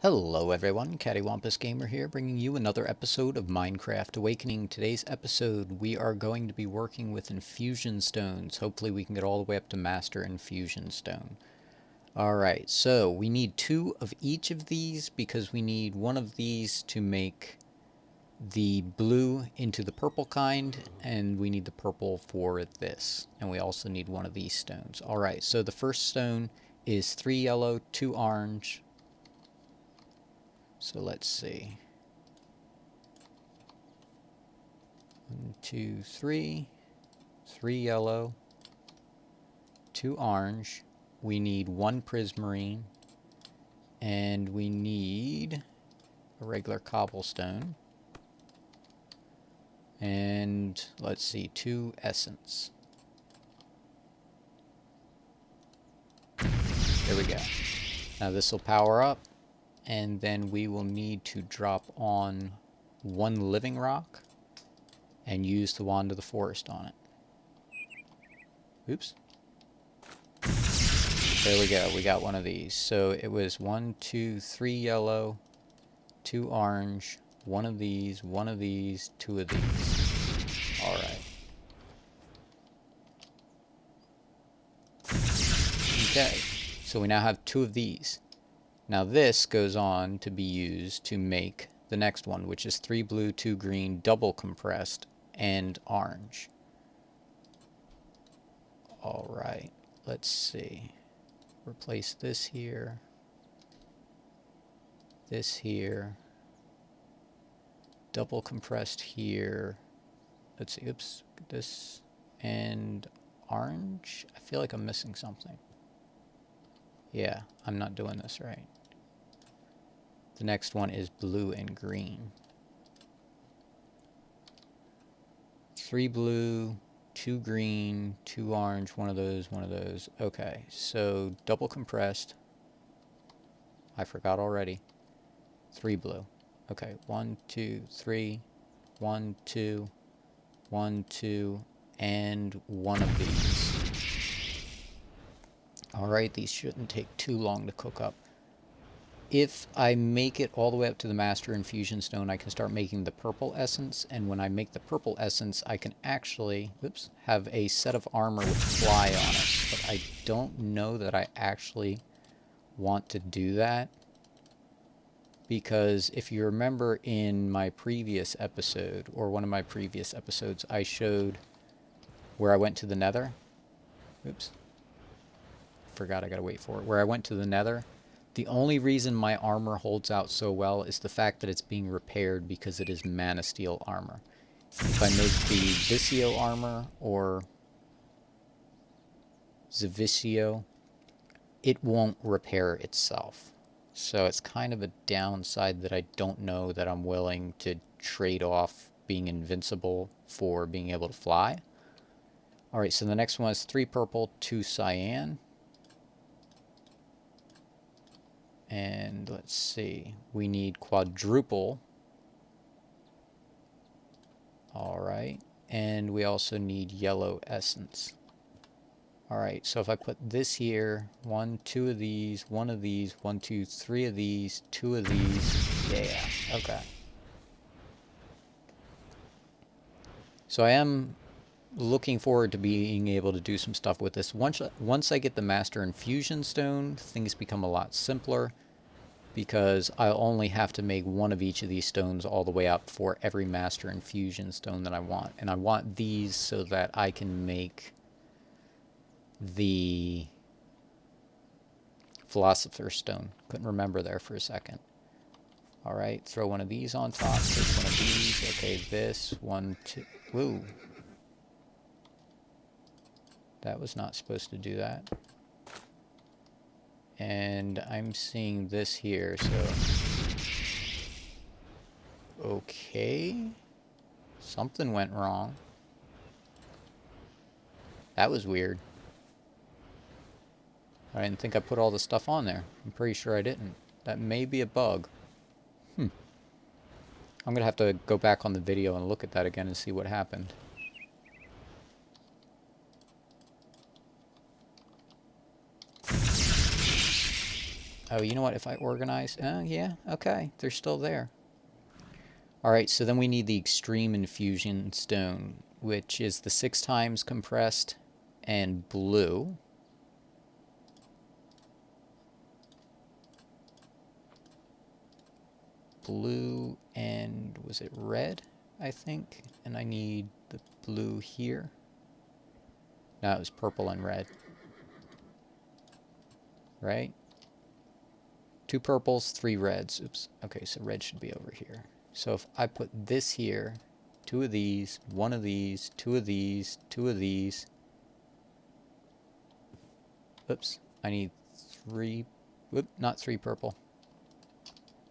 Hello everyone, CaddywhumpusGamer here, bringing you another episode of Minecraft Awakening. Today's episode, we are going to be working with Infusion Stones. Hopefully we can get all the way up to Master Infusion Stone. Alright, so we need 2 of each of these because we need one of these to make the blue into the purple kind, and we need the purple for this. And we also need one of these stones. Alright, so the first stone is 3 yellow, 2 orange. So let's see. 1, 2, 3. 3 yellow. 2 orange. We need 1 prismarine. And we need a regular cobblestone. And let's see, 2 essence. There we go. Now this will power up. And then we will need to drop on 1 living rock and use the wand of the forest on it. Oops. There we go, we got one of these. So it was 1, 2, 3 yellow, 2 orange, 1 of these, 2 of these. Alright. Okay, so we now have 2 of these. Now this goes on to be used to make the next one, which is 3 blue, 2 green, double compressed, and orange. Alright, let's see. Replace this here. This here. Double compressed here. Let's see, oops, this. And orange? I feel like I'm missing something. Yeah, I'm not doing this right. The next one is blue and green. 3 blue, 2 green, 2 orange, 1 of those, 1 of those. Okay, so double compressed. I forgot already. 3 blue. Okay, 1, 2, 3. 1, 2. 1, 2. And 1 of these. Alright, these shouldn't take too long to cook up. If I make it all the way up to the Master Infusion Stone, I can start making the purple essence, and when I make the purple essence, I can actually, oops, have a set of armor with fly on it. But I don't know that I actually want to do that, because if you remember in my previous episode, or one of my previous episodes, I showed where I went to the Nether. Oops. Forgot I gotta wait for it. Where I went to the Nether. The only reason my armor holds out so well is the fact that it's being repaired because it is mana steel armor. If I make the Visio armor or Zavisio, it won't repair itself. So it's kind of a downside that I don't know that I'm willing to trade off being invincible for being able to fly. Alright, so the next one is 3 purple, 2 cyan. And let's see, we need quadruple. Alright, and we also need yellow essence. Alright, so if I put this here, 1, 2 of these, 1 of these, 1, 2, 3 of these, 2 of these, yeah, okay. So I am looking forward to being able to do some stuff with this. Once I get the Master Infusion Stone, things become a lot simpler, because I'll only have to make 1 of each of these stones all the way up for every Master Infusion Stone that I want. And I want these so that I can make the Philosopher's Stone. Couldn't remember there for a second. Alright, throw 1 of these on top, take 1 of these, okay, this, 1, 2, woo. That was not supposed to do that. And I'm seeing this here, so... Okay. Something went wrong. That was weird. I didn't think I put all the stuff on there. I'm pretty sure I didn't. That may be a bug. I'm gonna have to go back on the video and look at that again and see what happened. Oh, you know what? If I organize... yeah, okay. They're still there. Alright, so then we need the Extreme Infusion Stone, which is the 6 times compressed and blue. Blue and... was it red, I think? And I need the blue here. No, it was purple and red. Right? 2 purples, 3 reds. Oops. Okay, so red should be over here. So if I put this here, 2 of these, 1 of these, 2 of these, 2 of these. Oops. I need 3... whoop, not 3 purple.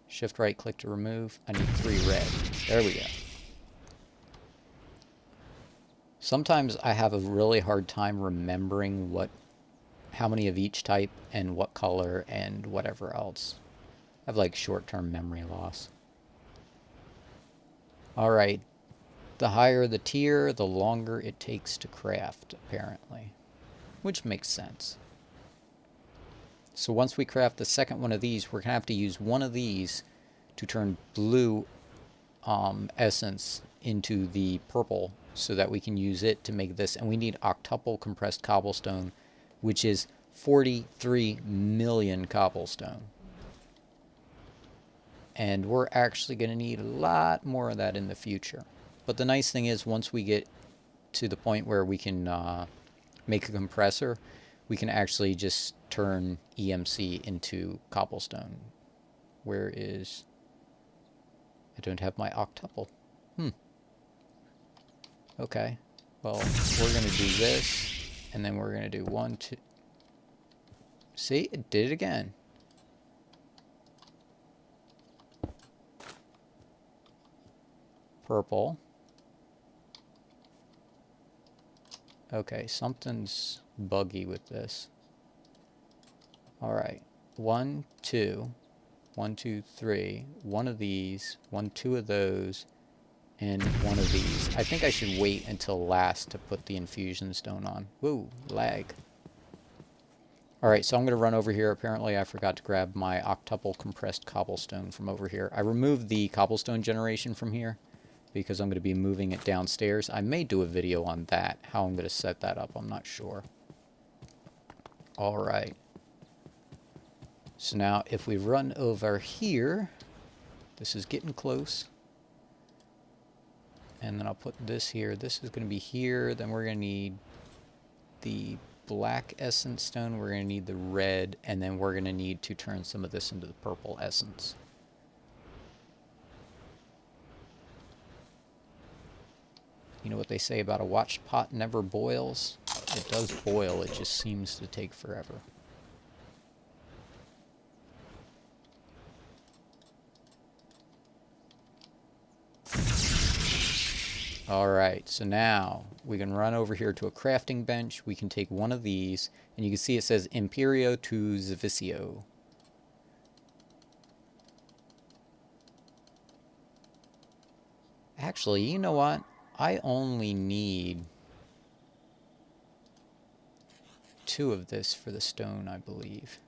Shift right click to remove. I need 3 red. There we go. Sometimes I have a really hard time remembering how many of each type and what color and whatever else. I have like short-term memory loss. Alright, the higher the tier, the longer it takes to craft, apparently. Which makes sense. So once we craft the second one of these, we're going to have to use one of these to turn blue essence into the purple so that we can use it to make this. And we need octuple compressed cobblestone, which is 43 million cobblestone. And we're actually going to need a lot more of that in the future. But the nice thing is, once we get to the point where we can make a compressor, we can actually just turn EMC into cobblestone. Where is... I don't have my octuple. Okay. Well, we're going to do this, and then we're going to do 1, 2... See? It did it again. Purple. Okay, something's buggy with this. Alright. 1, 2. 1, 2, 3. 1 of these. 1, 2 of those. And 1 of these. I think I should wait until last to put the infusion stone on. Woo, lag. Alright, so I'm going to run over here. Apparently I forgot to grab my octuple compressed cobblestone from over here. I removed the cobblestone generation from here because I'm going to be moving it downstairs. I may do a video on that, how I'm going to set that up. I'm not sure. Alright. So now if we run over here, this is getting close. And then I'll put this here. This is going to be here. Then we're going to need the black essence stone. We're going to need the red. And then we're going to need to turn some of this into the purple essence. You know what they say about a watched pot never boils? It does boil. It just seems to take forever. Alright, so now we can run over here to a crafting bench. We can take one of these, and you can see it says Imperio to Zavicio. Actually, you know what? I only need 2 of this for the stone, I believe.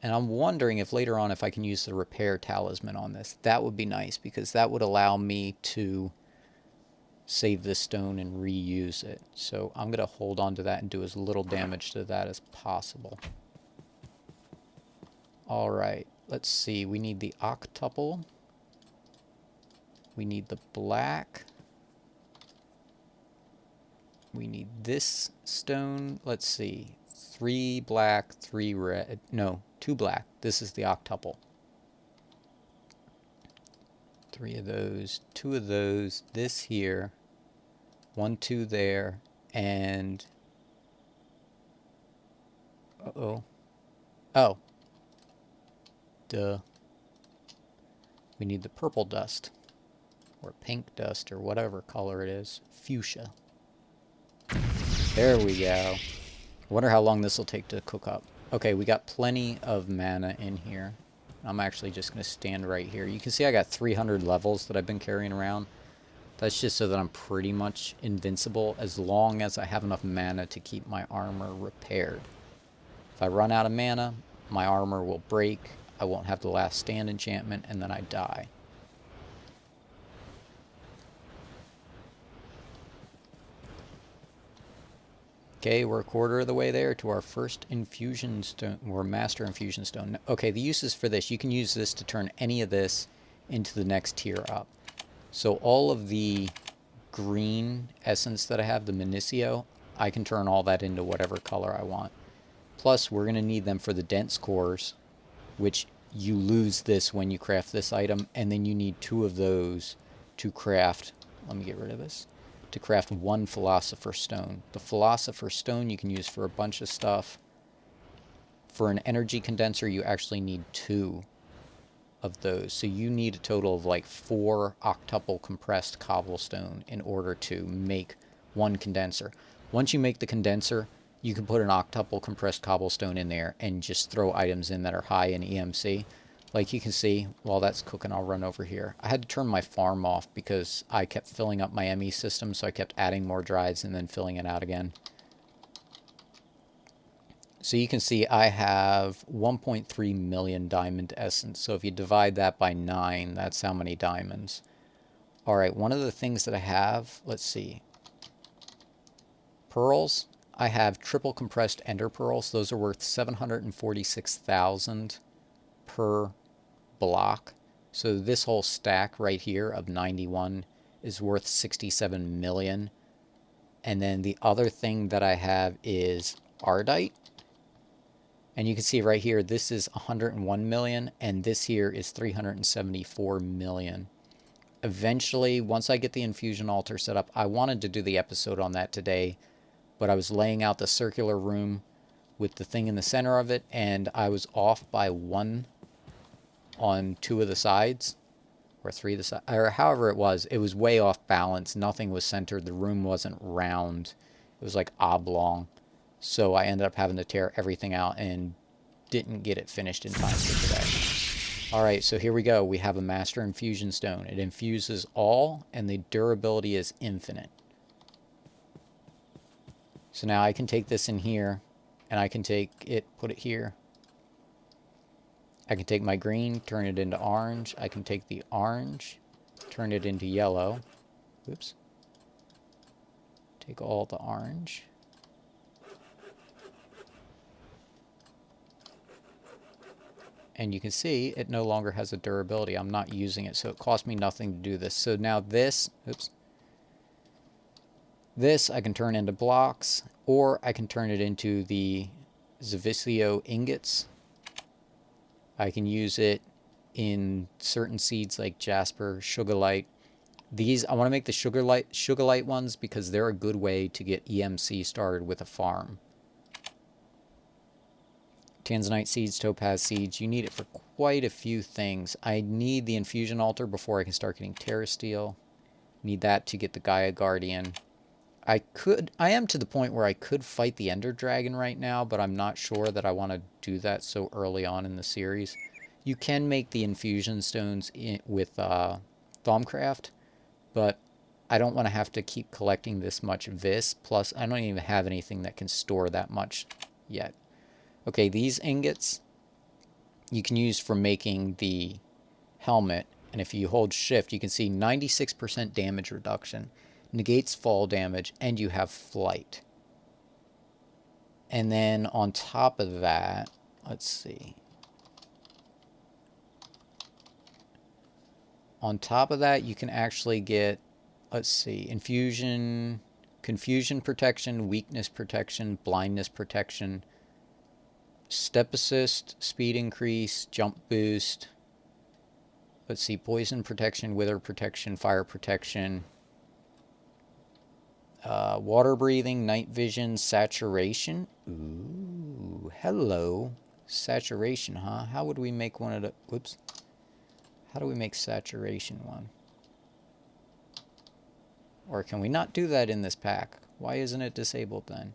And I'm wondering if later on if I can use the repair talisman on this. That would be nice, because that would allow me to save this stone and reuse it. So I'm going to hold on to that and do as little damage to that as possible. Alright, let's see. We need the octuple. We need the black. We need this stone. Let's see. 3 black, 3 red. No, 2 black. This is the octuple. 3 of those, 2 of those, this here, 1, 2 there, and... Uh-oh. Oh. Duh. We need the purple dust. Or pink dust, or whatever color it is. Fuchsia. There we go. I wonder how long this will take to cook up. Okay, we got plenty of mana in here. I'm actually just going to stand right here. You can see I got 300 levels that I've been carrying around. That's just so that I'm pretty much invincible as long as I have enough mana to keep my armor repaired. If I run out of mana, my armor will break, I won't have the last stand enchantment, and then I die. Okay, we're a quarter of the way there to our first infusion stone, or master infusion stone. Okay, the uses for this, you can use this to turn any of this into the next tier up. So all of the green essence that I have, the Minicio, I can turn all that into whatever color I want. Plus, we're going to need them for the dense cores, which you lose this when you craft this item, and then you need 2 of those to craft, let me get rid of this, to craft 1 Philosopher's Stone. The Philosopher's Stone you can use for a bunch of stuff. For an energy condenser, you actually need 2 of those. So you need a total of like 4 octuple compressed cobblestone in order to make 1 condenser. Once you make the condenser, you can put an octuple compressed cobblestone in there and just throw items in that are high in EMC. Like you can see, while that's cooking, I'll run over here. I had to turn my farm off because I kept filling up my ME system, so I kept adding more drives and then filling it out again. So you can see I have 1.3 million diamond essence. So if you divide that by 9, that's how many diamonds. Alright, one of the things that I have, let's see. Pearls. I have triple compressed ender pearls. Those are worth 746,000 per block. So this whole stack right here of 91 is worth 67 million. And then the other thing that I have is Ardite. And you can see right here, this is 101 million, and this here is 374 million. Eventually, once I get the infusion altar set up, I wanted to do the episode on that today, but I was laying out the circular room with the thing in the center of it, and I was off by 1 on 2 of the sides, or 3 of the sides, or however it was way off balance. Nothing was centered. The room wasn't round. It was like oblong. So I ended up having to tear everything out and didn't get it finished in time for today. Alright, so here we go. We have a Master Infusion Stone. It infuses all, and the durability is infinite. So now I can take this in here, and I can take it, put it here. I can take my green, turn it into orange. I can take the orange, turn it into yellow. Oops. Take all the orange. And you can see it no longer has a durability. I'm not using it, so it cost me nothing to do this. So now this, oops. This I can turn into blocks, or I can turn it into the Zavicio ingots. I can use it in certain seeds like Jasper, Sugarlight. These, I want to make the Sugarlight ones because they're a good way to get EMC started with a farm. Tanzanite seeds, topaz seeds, you need it for quite a few things. I need the infusion altar before I can start getting Terra Steel. Need that to get the Gaia Guardian. I am to the point where I could fight the Ender Dragon right now, but I'm not sure that I want to do that so early on in the series. You can make the infusion stones with Thaumcraft, but I don't want to have to keep collecting this much Vis. Plus, I don't even have anything that can store that much yet. Okay, these ingots you can use for making the helmet, and if you hold shift, you can see 96% damage reduction, negates fall damage, and you have flight. And then on top of that, let's see. On top of that, you can actually get, let's see, infusion, confusion protection, weakness protection, blindness protection, step assist, speed increase, jump boost. Let's see, poison protection, wither protection, fire protection, water breathing, night vision, saturation. Ooh, hello. Saturation, huh? How would we make one of the... Whoops. How do we make saturation one? Or can we not do that in this pack? Why isn't it disabled then?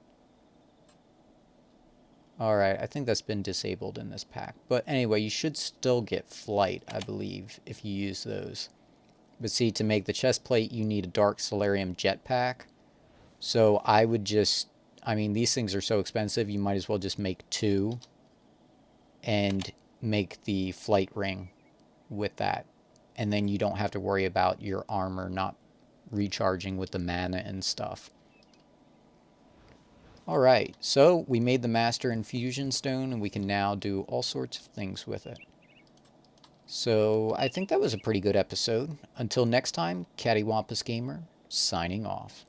Alright, I think that's been disabled in this pack. But anyway, you should still get flight, I believe, if you use those. But see, to make the chest plate, you need a Dark Solarium jetpack. So I would just I mean, these things are so expensive, you might as well just make 2 and make the flight ring with that. And then you don't have to worry about your armor not recharging with the mana and stuff. Alright, so we made the Master Infusion Stone, and we can now do all sorts of things with it. So I think that was a pretty good episode. Until next time, CaddywhumpusGamer, signing off.